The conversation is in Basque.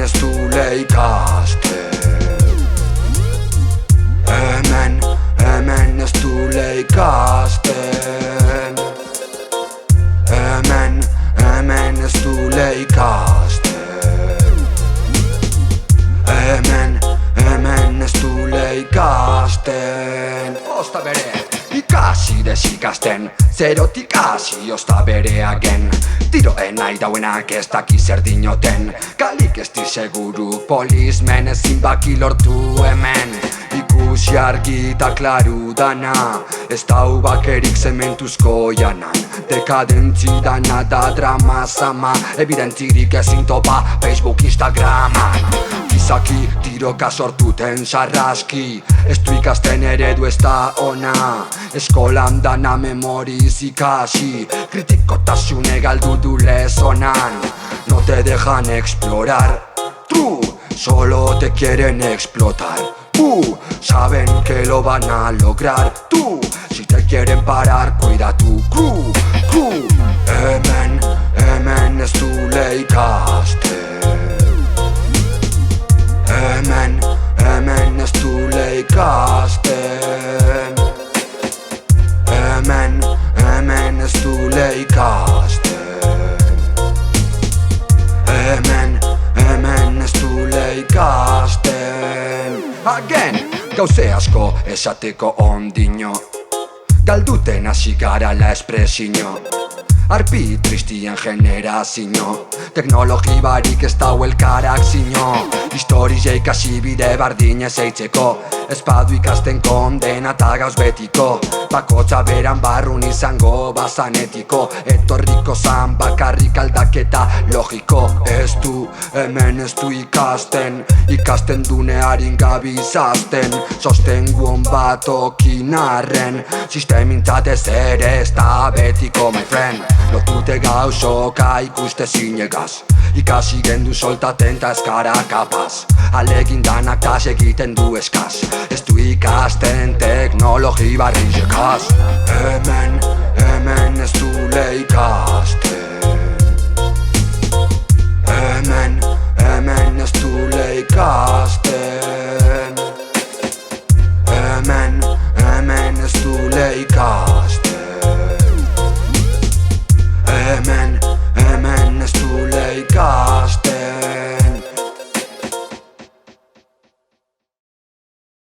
ez dule ikasten. Hemen ez dule ikasten. Hemen ez dule ikasten. Hemen ez dule ikasten. Osta bere, ikasi desikasten, zerotik hasi osta bereagen. Tiroen nahi dauenak ez daki zer dinoten, kalik ez di seguru polizmen ezin baki lortu hemen. Ikusi argi eta klaru dana, ez dau bakerik zementuzko janan. Dekadentzi dana da drama zama, evidentzirik ezin topa Facebook, Instagraman. Gizaki tiroka sortuten sarraski, ez du ikasten eredu ez da ona. Eskolan dana memoriz ikasi, kritikotasune galdu du lezonan. No te dejan explorar, solo te quieren explotar. Saben que lo van a lograr. Si te quieren parar, cuida tu crew. Hemen ez dule ikasten. Hemen ez dule ikasten. Hemen ez dule ikasten. Hemen ez dule ikasten. Again, gauze asko esateko ondino, galduten hasi gara la espresino. Arpi tristien generazio, teknologi barik ez dau elkarak zino. Historia ikasi bide bardinez eitzeko, espadu ikasten kondena eta gauz betiko. Bakotza beran barrun izango bazanetiko, etorriko zan bakarrik aldaketa logiko. Ez du, hemen ez du ikasten, ikasten dunearin gabi izazten. Sostenguon bat okinarren, sistemintzat ez ere ez da betiko, my friend. Lotute gauzoka ikuste zinegaz, ikasi gendu soltaten ta eskara kapaz. Alegin danak tas egiten du eskaz, ez du ikasten teknologi barri jekaz.